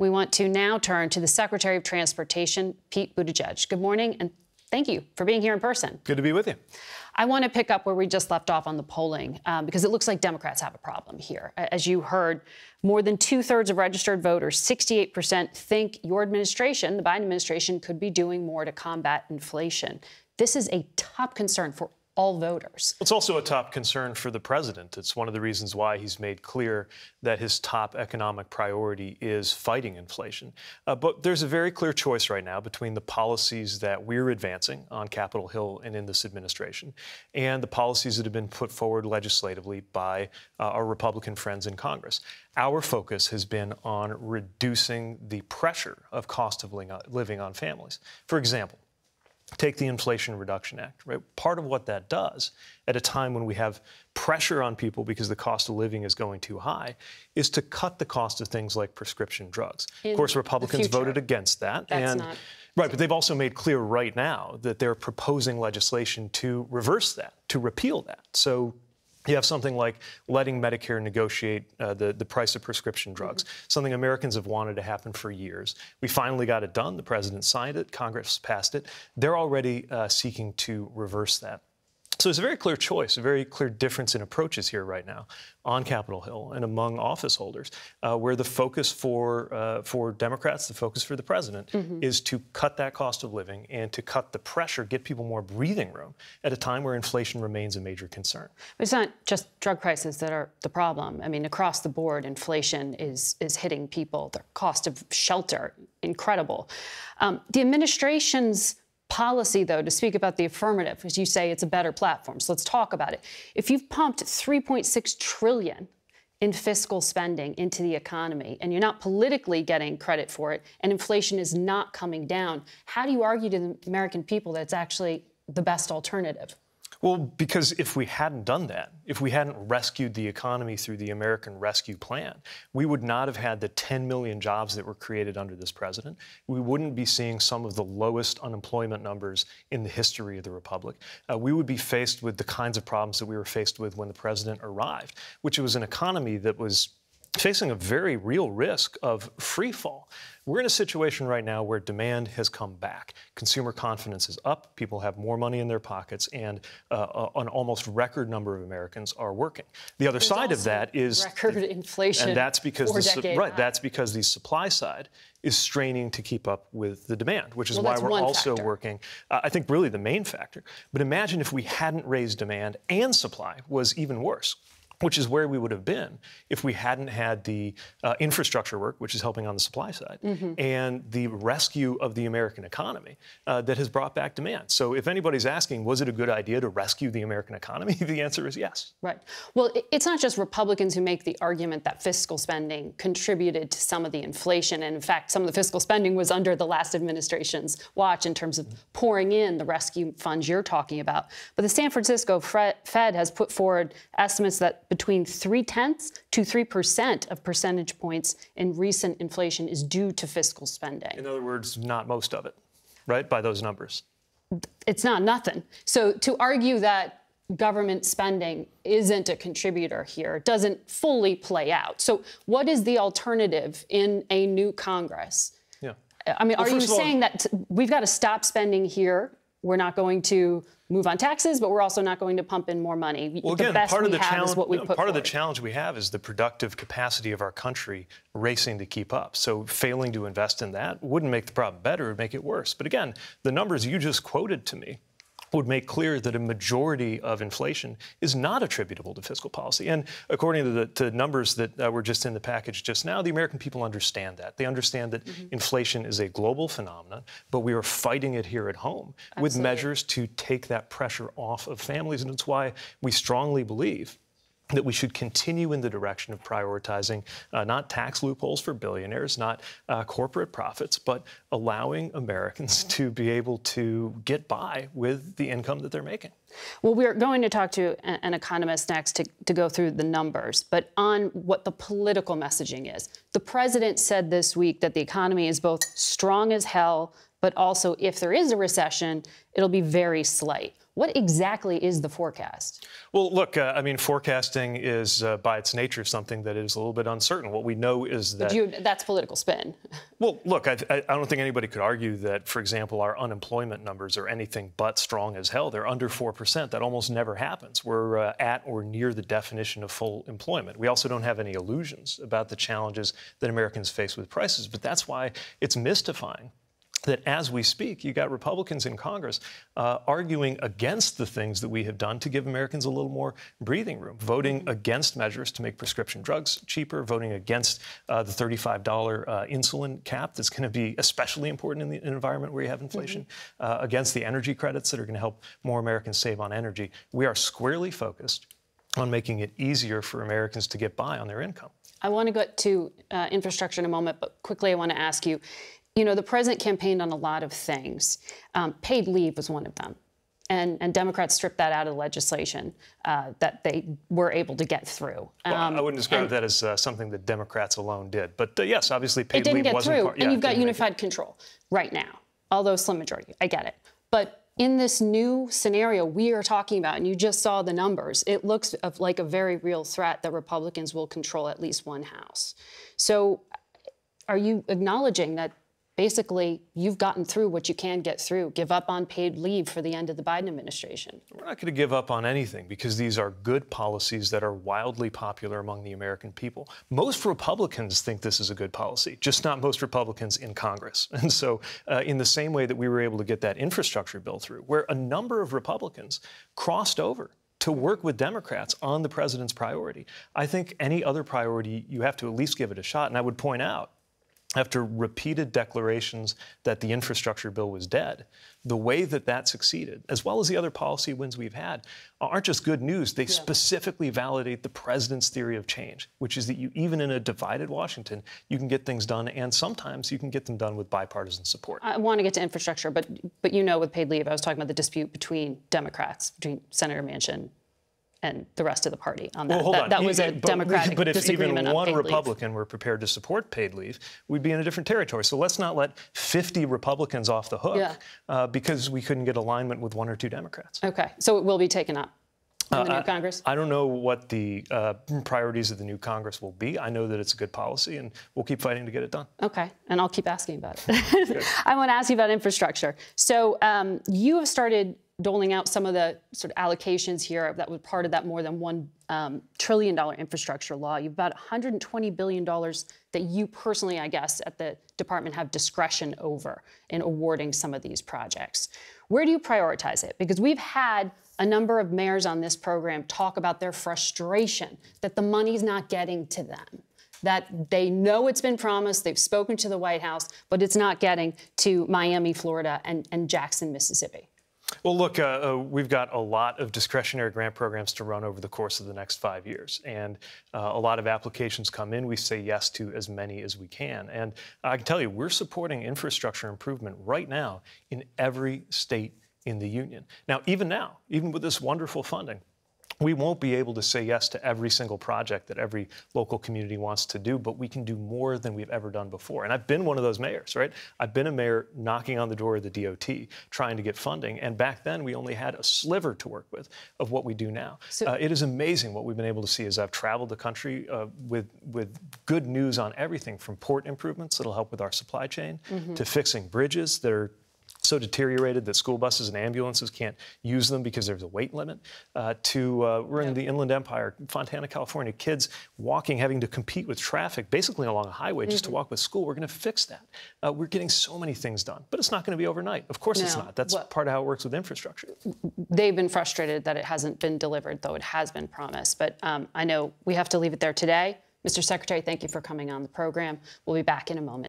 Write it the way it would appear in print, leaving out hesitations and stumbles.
We want to now turn to the Secretary of Transportation, Pete Buttigieg. Good morning, and thank you for being here in person. Good to be with you. I want to pick up where we just left off on the polling, because it looks like Democrats have a problem here. As you heard, more than 2/3 of registered voters, 68%, think your administration, the Biden administration, could be doing more to combat inflation. This is a top concern for all voters. It's also a top concern for the president. It's one of the reasons why he's made clear that his top economic priority is fighting inflation. But there's a very clear choice right now between the policies that we're advancing on Capitol Hill and in this administration and the policies that have been put forward legislatively by our Republican friends in Congress. Our focus has been on reducing the pressure of cost of living on families. For example, take the Inflation Reduction Act, right? Part of what that does at a time when we have pressure on people because the cost of living is going too high is to cut the cost of things like prescription drugs. Of course, Republicans voted against that. Right, but they've also made clear right now that they're proposing legislation to reverse that, to repeal that. So you have something like letting Medicare negotiate the price of prescription drugs, something Americans have wanted to happen for years. We finally got it done. The president signed it. Congress passed it. They're already seeking to reverse that. So there's a very clear choice, a very clear difference in approaches here right now on Capitol Hill and among office holders, where the focus for Democrats, the focus for the president, is to cut that cost of living and to cut the pressure, get people more breathing room at a time where inflation remains a major concern. It's not just drug prices that are the problem. I mean, across the board, inflation is hitting people. The cost of shelter, incredible. The administration's policy, though, to speak about the affirmative, as you say, it's a better platform. So let's talk about it. If you've pumped $3.6 trillion in fiscal spending into the economy and you're not politically getting credit for it and inflation is not coming down, how do you argue to the American people that it's actually the best alternative? Well, because if we hadn't done that, if we hadn't rescued the economy through the American Rescue Plan, we would not have had the 10 million jobs that were created under this president. We wouldn't be seeing some of the lowest unemployment numbers in the history of the republic. We would be faced with the kinds of problems that we were faced with when the president arrived, which was an economy that was facing a very real risk of free fall. We're in a situation right now where demand has come back. Consumer confidence is up. People have more money in their pockets, and an almost record number of Americans are working. The other side of that is record inflation, and that's because that's because the supply side is straining to keep up with the demand, which is why we're also working. I think really the main factor. But imagine if we hadn't raised demand and supply was even worse, which is where we would have been if we hadn't had the infrastructure work, which is helping on the supply side, and the rescue of the American economy that has brought back demand. So if anybody's asking, was it a good idea to rescue the American economy, the answer is yes. Right. Well, it's not just Republicans who make the argument that fiscal spending contributed to some of the inflation. And in fact, some of the fiscal spending was under the last administration's watch in terms of pouring in the rescue funds you're talking about. But the San Francisco Fed has put forward estimates that between 0.3 to 3% of percentage points in recent inflation is due to fiscal spending. In other words, not most of it, right, by those numbers. It's not nothing. So to argue that government spending isn't a contributor here doesn't fully play out. So what is the alternative in a new Congress? Yeah. I mean, are you saying that we've got to stop spending here? We're not going to move on taxes, but we're also not going to pump in more money. Well, again, part of the challenge we have is the productive capacity of our country racing to keep up. So failing to invest in that wouldn't make the problem better, it would make it worse. But again, the numbers you just quoted to me would make clear that a majority of inflation is not attributable to fiscal policy. And according to the numbers that were just in the package just now, the American people understand that. They understand that inflation is a global phenomenon, but we are fighting it here at home with measures to take that pressure off of families. And it's why we strongly believe that we should continue in the direction of prioritizing not tax loopholes for billionaires, not corporate profits, but allowing Americans to be able to get by with the income that they're making. Well, we're going to talk to an economist next to go through the numbers, but on what the political messaging is. The president said this week that the economy is both strong as hell, but also if there is a recession, it'll be very slight. What exactly is the forecast? Well, look, I mean, forecasting is by its nature something that is a little bit uncertain. What we know is that... That's political spin. Well, look, I don't think anybody could argue that, for example, our unemployment numbers are anything but strong as hell. They're under 4%. That almost never happens. We're at or near the definition of full employment. We also don't have any illusions about the challenges that Americans face with prices. But that's why it's mystifying that as we speak, you got Republicans in Congress arguing against the things that we have done to give Americans a little more breathing room, voting against measures to make prescription drugs cheaper, voting against the $35 insulin cap that's going to be especially important in an environment where you have inflation, against the energy credits that are going to help more Americans save on energy. We are squarely focused on making it easier for Americans to get by on their income. I want to get to infrastructure in a moment, but quickly I want to ask you, you know, the president campaigned on a lot of things. Paid leave was one of them. And Democrats stripped that out of the legislation that they were able to get through. Well, I wouldn't describe that as something that Democrats alone did. But yes, obviously paid leave wasn't part. It didn't get through, and you've got unified control right now, although slim majority. I get it. But in this new scenario we are talking about, and you just saw the numbers, it looks like a very real threat that Republicans will control at least one house. So are you acknowledging that basically you've gotten through what you can get through, give up on paid leave for the end of the Biden administration? We're not going to give up on anything because these are good policies that are wildly popular among the American people. Most Republicans think this is a good policy, just not most Republicans in Congress. And so in the same way that we were able to get that infrastructure bill through, where a number of Republicans crossed over to work with Democrats on the president's priority, I think any other priority, you have to at least give it a shot. And I would point out, after repeated declarations that the infrastructure bill was dead, the way that that succeeded, as well as the other policy wins we've had, aren't just good news. They specifically validate the president's theory of change, which is that even in a divided Washington, you can get things done, and sometimes you can get them done with bipartisan support. I want to get to infrastructure, but you know, with paid leave, I was talking about the dispute between Democrats, between Senator Manchin and the rest of the party on that. Well, hold on. That was a Democratic But if disagreement even on one paid Republican were prepared to support paid leave, we'd be in a different territory. So let's not let 50 Republicans off the hook because we couldn't get alignment with one or two Democrats. Okay, so it will be taken up in the new Congress? I don't know what the priorities of the new Congress will be. I know that it's a good policy, and we'll keep fighting to get it done. Okay, and I'll keep asking about it. I want to ask you about infrastructure. So you have started doling out some of the sort of allocations here that were part of that more than $1 trillion infrastructure law. You've about $120 billion that you personally, I guess, at the department have discretion over in awarding some of these projects. Where do you prioritize it? Because we've had a number of mayors on this program talk about their frustration that the money's not getting to them, that they know it's been promised, they've spoken to the White House, but it's not getting to Miami, Florida, and Jackson, Mississippi. Well, look, we've got a lot of discretionary grant programs to run over the course of the next 5 years. And a lot of applications come in. We say yes to as many as we can. And I can tell you, we're supporting infrastructure improvement right now in every state in the union. Now, even with this wonderful funding, we won't be able to say yes to every single project that every local community wants to do, but we can do more than we've ever done before. And I've been one of those mayors, right? I've been a mayor knocking on the door of the DOT, trying to get funding. And back then, we only had a sliver to work with of what we do now. So, it is amazing what we've been able to see as I've traveled the country with good news on everything from port improvements that'll help with our supply chain to fixing bridges that are so deteriorated that school buses and ambulances can't use them because there's a weight limit, we're in the Inland Empire, Fontana, California, kids walking, having to compete with traffic, basically along a highway just to walk with school. We're going to fix that. We're getting so many things done, but it's not going to be overnight. Of course it's not. That's part of how it works with infrastructure. They've been frustrated that it hasn't been delivered, though it has been promised. But I know we have to leave it there today. Mr. Secretary, thank you for coming on the program. We'll be back in a moment.